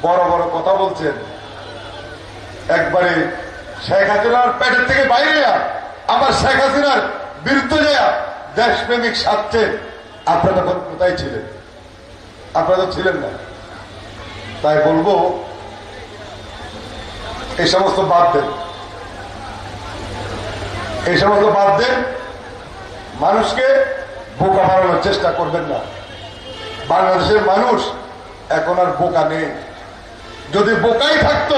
বড় বড় কথা বলছেন, একবারে শেখ হাসিনার পেটের থেকে বাইরে আবার শেখ হাসিনার বিরুদ্ধে যায় দেশপ্রেমিক স্বার্থে। আপনারা তখন কোথায় ছিলেন? আপনারা তো ছিলেন না। তাই বলবো এই সমস্ত বাদ দেন, এই সমস্ত বাদ দেন। মানুষকে বোকা বানানোর চেষ্টা করবেন না। বাংলাদেশের মানুষ এখন আর বোকা নেই। যদি বোকাই থাকতো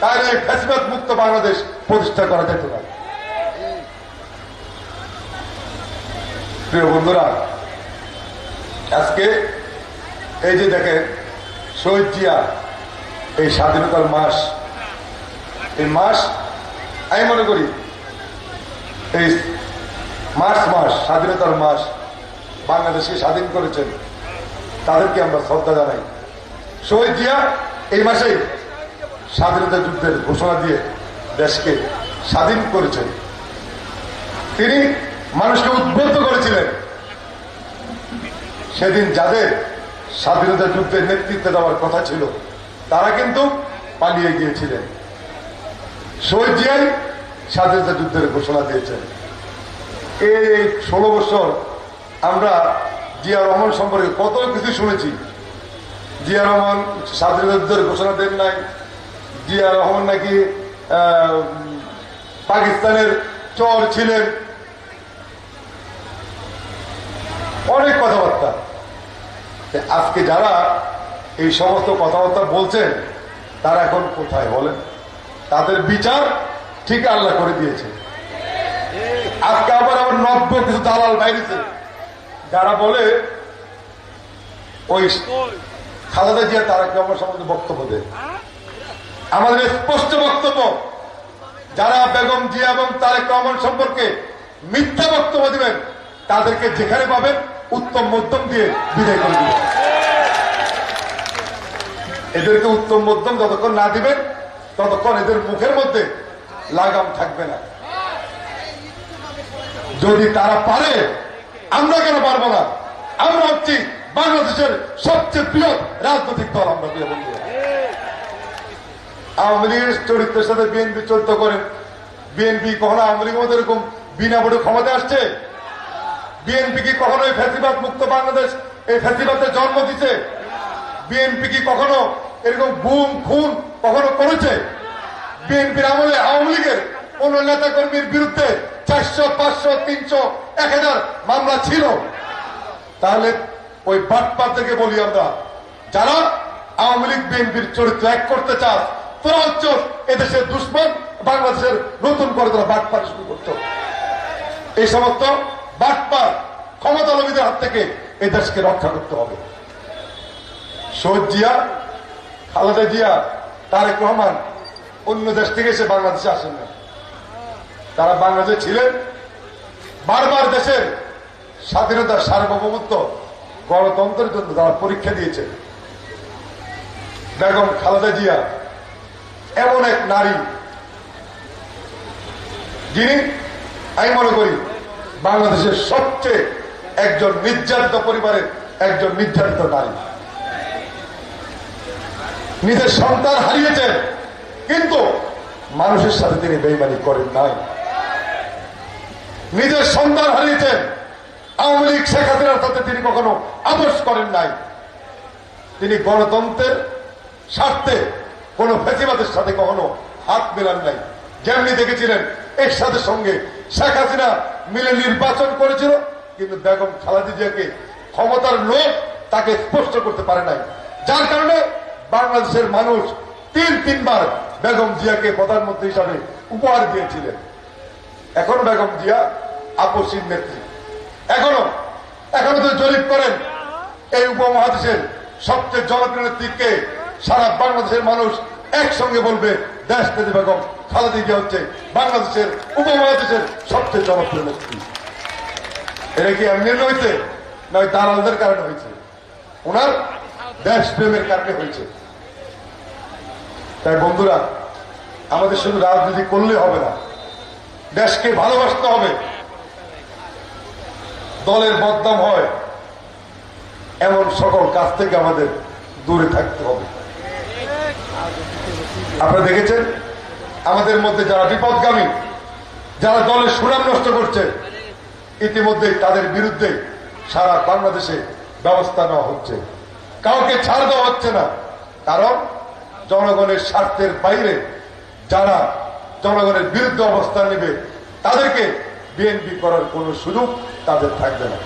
তাহলে ফ্যাসিবাদ মুক্ত বাংলাদেশ প্রতিষ্ঠা করা যেত না। প্রিয় বন্ধুরা, আজকে এই যে দেখেন শহীদ জিয়া, এই স্বাধীনতার মাস, এই মাস আমি মনে করি এই মার্চ মাস, স্বাধীনতার মাস, বাংলাদেশকে স্বাধীন করেছেন, তাদেরকে আমরা শ্রদ্ধা জানাই। শহীদ জিয়া এই মাসেই স্বাধীনতা যুদ্ধের ঘোষণা দিয়ে দেশকে স্বাধীন করেছেন। তিনি মানুষকে উদ্বুদ্ধ করেছিলেন। সেদিন যাদের স্বাধীনতা যুদ্ধের নেতৃত্ব দেওয়ার কথা ছিল তারা কিন্তু পালিয়ে গিয়েছিলেন। শহীদ জিয়াই স্বাধীনতা যুদ্ধের ঘোষণা দিয়েছেন। এই 16 বছর আমরা জিয়া রহমান সম্পর্কে কত কিছু শুনেছি। জিয়া রহমান স্বাধীনতা যুদ্ধের ঘোষণা দেন নাই, জিয়া রহমান নাকি পাকিস্তানের চর ছিলেন, অনেক কথাবার্তা। আজকে যারা এই সমস্ত কথাবার্তা বলছেন তারা এখন কোথায় বলেন? তাদের বিচার ঠিক আল্লাহ করে দিয়েছে। আজকে আবার নব্য কিছু দালাল বাইরেছে যারা বলে ওই খালেদা জিয়া তারেক রহমান সম্বন্ধে বক্তব্য দেয়। আমাদের স্পষ্ট বক্তব্য, যারা বেগম জিয়া এবং তারেক রহমান সম্পর্কে মিথ্যা বক্তব্য দিবেন তাদেরকে যেখানে পাবেন উত্তম মধ্যম দিয়ে বিদায় করে দিবেন। এদেরকে উত্তম মধ্যম যতক্ষণ না দিবেন ততক্ষণ এদের মুখের মধ্যে লাগাম থাকবে না। যদি তারা পারে, আমরা কেন পারবো না? আমরা হচ্ছি বাংলাদেশের সবচেয়ে প্রিয় রাজনৈতিক দল। আমরা প্রিয় বন্ধুরা, আওয়ামী লীগের চরিত্রের সাথে বিএনপি চরিত্র করেন। বিএনপি কখনো আওয়ামী লীগের মধ্যে এরকম বিনা ভোটে ক্ষমতা আসছে? বিএনপি কি কখনো এই ফ্যাসিবাদ মুক্ত বাংলাদেশ, এই ফ্যাসিবাদের জন্ম দিচ্ছে? বিএনপি কি কখনো এরকম গুম খুন কখনো করেছে? বিএনপির আমলে আওয়ামী লীগের কোন নেতা কর্মীর বিরুদ্ধে 400, 500, 300, 1000 মামলা ছিল? তাহলে ওই বাটপারদেরকে বলি আমরা, যারা আওয়ামী লীগ বিএনপির চরিত্র এক করতে চাস, তোরা হচ্ছ এদেশের দুশ্মন। বাংলাদেশের নতুন করে তোরা বাটপার শুরু করতো। এই সমস্ত বাটপার ক্ষমতালোভীদের হাত থেকে এই দেশকে রক্ষা করতে হবে। শহীদ জিয়া, খালেদা জিয়া, তারেক রহমান অন্য দেশ থেকে এসে বাংলাদেশে আসেন না। তারা বাংলাদেশে ছিলেন, বারবার দেশের স্বাধীনতা, সার্বভৌমত্ব, গণতন্ত্রের জন্য তারা পরীক্ষা দিয়েছে। বেগম খালেদা জিয়া এমন এক নারী যিনি, আমি মনে করি, বাংলাদেশের সবচেয়ে একজন নির্যাতিত পরিবারের একজন নির্যাতিত নারী। নিজের সন্তান হারিয়েছেন কিন্তু মানুষের সাথে তিনি বেইমানি করেন নাই। নিজের সন্তান হারিয়েছেন, আওয়ামী লীগ শেখ হাসিনার সাথে তিনি কখনো আপোষ করেন নাই। তিনি গণতন্ত্রের স্বার্থে কোন ফ্যাসিবাদের সাথে কখনো হাত মেলান নাই। যেমনি দেখেছিলেন এরশাদের সঙ্গে শেখ হাসিনা মিলে নির্বাচন করেছিল, কিন্তু বেগম খালেদা জিয়াকে ক্ষমতার লোভ তাকে স্পষ্ট করতে পারে নাই। যার কারণে বাংলাদেশের মানুষ তিনবার বেগম জিয়াকে প্রধানমন্ত্রী হিসাবে উপহার দিয়েছিলেন। এখন বেগম জিয়া আপসীন নেত্রী। এখনো তো জরিপ করেন এই উপমহাদেশের সবচেয়ে জনপ্রিয় নেত্রীকে, সারা বাংলাদেশের মানুষ একসঙ্গে বলবে দেশ নেত্রী বেগম খালেদা জিয়া হচ্ছে বাংলাদেশের উপমহাদেশের সবচেয়ে জনপ্রিয় নেত্রী। এটা কি এমনি হয়েছে? না দালালদের কারণে হয়েছে, ওনার দেশপ্রেমের কারণে হয়েছে। তাই বন্ধুরা, আমাদের শুধু রাজনীতি করলে হবে না, দেশকে ভালোবাসতে হবে। দলের বদনাম হয় এমন সকল কাজ থেকে আমাদের দূরে থাকতে হবে। আপনারা দেখেছেন আমাদের মধ্যে যারা বিপদগামী, যারা দলের সুনাম নষ্ট করছে, ইতিমধ্যে তাদের বিরুদ্ধে সারা বাংলাদেশে ব্যবস্থা নেওয়া হচ্ছে। কাউকে ছাড় দেওয়া হচ্ছে না, কারণ জনগণের স্বার্থের বাইরে যারা জনগণের বিরুদ্ধে অবস্থান নেবে তাদেরকে বিএনপি করার কোনো সুযোগ তাদের থাকবে না।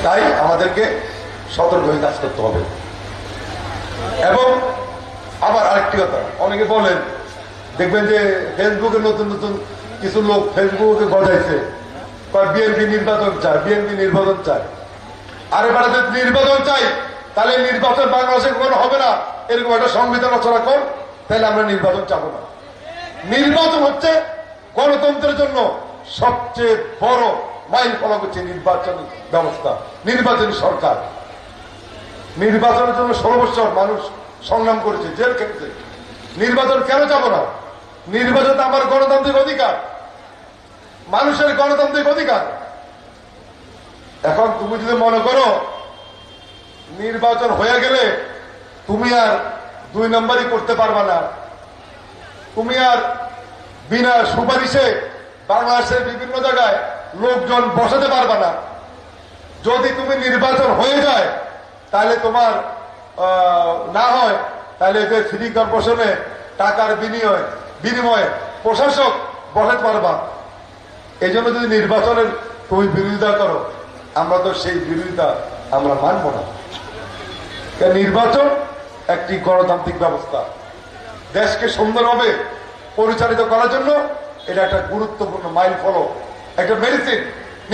তাই আমাদেরকে সতর্ক হয়ে কাজ করতে হবে। এবং আবার আরেকটি কথা, অনেকে বলেন, দেখবেন যে ফেসবুকে নতুন নতুন কিছু লোক ফেসবুকে গজাইছে, বিএনপি নির্বাচন চায়, বিএনপি নির্বাচন চায়। আরে বেড়াতে নির্বাচন চাই, তাহলে নির্বাচন বাংলাদেশে কোনো হবে না, এরকম একটা সংবিধান রচনা কর, তাহলে আমরা নির্বাচন চাবো না। নির্বাচন হচ্ছে গণতন্ত্রের জন্য সবচেয়ে বড় মাইল ফলক হচ্ছে নির্বাচনী ব্যবস্থা, নির্বাচনী সরকার। নির্বাচনের জন্য 16 বছর মানুষ সংগ্রাম করেছে, জেল খেটেছে। নির্বাচন কেন যাব না? নির্বাচন আমার গণতান্ত্রিক অধিকার, মানুষের গণতান্ত্রিক অধিকার। এখন তুমি যদি মনে করো নির্বাচন হয়ে গেলে তুমি আর 2 নম্বরই করতে পারবা না, তুমি আর বিনা সুপারিশে বাংলাদেশের বিভিন্ন জায়গায় লোকজন বসাতে পারবা না, যদি তুমি নির্বাচন হয়ে যায় তাহলে তোমার না হয়, তাহলে যে সিটি কর্পোরেশনে টাকার বিনিময়ে প্রশাসক বসাতে পারবা। এই জন্য যদি নির্বাচনের তুমি বিরোধিতা করো, আমরা তো সেই বিরোধিতা আমরা মানব না। নির্বাচন একটি গণতান্ত্রিক ব্যবস্থা, দেশকে সুন্দরভাবে পরিচালিত করার জন্য এটা একটা গুরুত্বপূর্ণ মাইল ফলক, একটা মেডিসিন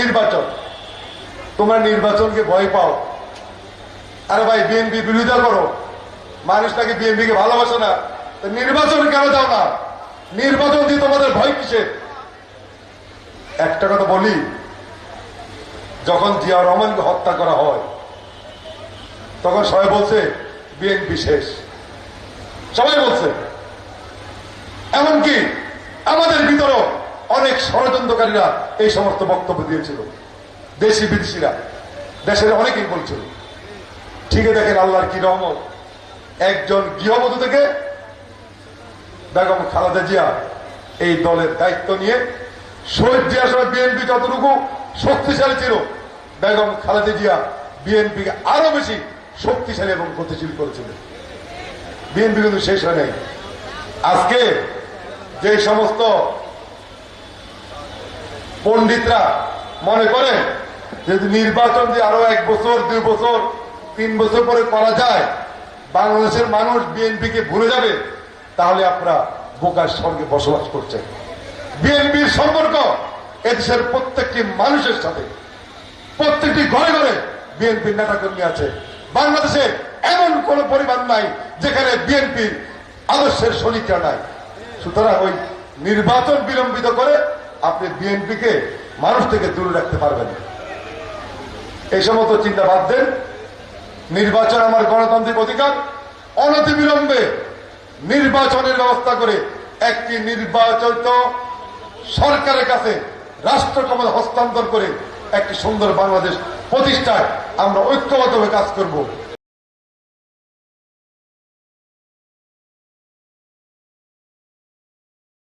নির্বাচন। তোমরা নির্বাচনকে ভয় পাও, আরে ভাই বিএনপি বিরোধিতা করো, মানুষ নাকি বিএনপিকে ভালোবাসে না, নির্বাচন কেন যাও না? নির্বাচন দিয়ে তোমাদের ভয় কিসের? একটা কথা বলি, যখন জিয়াউর রহমানকে হত্যা করা হয় তখন সবাই বলছে বিএনপি শেষ, সবাই বলছে। এমনকি আমাদের ভিতরেও অনেক ষড়যন্ত্রকারীরা এই সমস্ত বক্তব্য দিয়েছিল, দেশি বিদেশিরা, দেশের অনেকেই বলছিল। ঠিক আছে, দেখেন আল্লাহর কি রহমত, একজন গৃহবধূ থেকে বেগম খালেদা জিয়া এই দলের দায়িত্ব নিয়ে, শহীদ জিয়ার সময় বিএনপি যতটুকু শক্তিশালী ছিল, বেগম খালেদা জিয়া বিএনপিকে আরো বেশি শক্তিশালী এবং গতিশীল করেছিলেন। বিএনপি কিন্তু শেষ হয় নাই। আজকে যে সমস্ত পণ্ডিতরা মনে করেন যদি নির্বাচন যে আরো 1 বছর 2 বছর 3 বছর পরে করা যায় বাংলাদেশের মানুষ বিএনপিকে ভুলে যাবে, তাহলে আপনারা বোকার স্বর্গে বসবাস করছেন। বিএনপির সম্পর্ক এদেশের প্রত্যেকটি মানুষের সাথে, প্রত্যেকটি ঘরে ঘরে বিএনপির নেতাকর্মী আছে। বাংলাদেশে এমন কোন পরিবার নাই যেখানে বিএনপির আদর্শের শরিকরা নাই। সুতরাং ওই নির্বাচন বিলম্বিত করে আপনি বিএনপিকে মানুষ থেকে দূরে রাখতে পারবেন। এই সমস্ত চিন্তা বাদ দেন। নির্বাচন আমার গণতান্ত্রিক অধিকার, অনতিবিলম্বে নির্বাচনের ব্যবস্থা করে একটি নির্বাচিত সরকারের কাছে রাষ্ট্র ক্ষমতা হস্তান্তর করে একটি সুন্দর বাংলাদেশ প্রতিষ্ঠায় আমরা ঐক্যবদ্ধভাবে কাজ করব।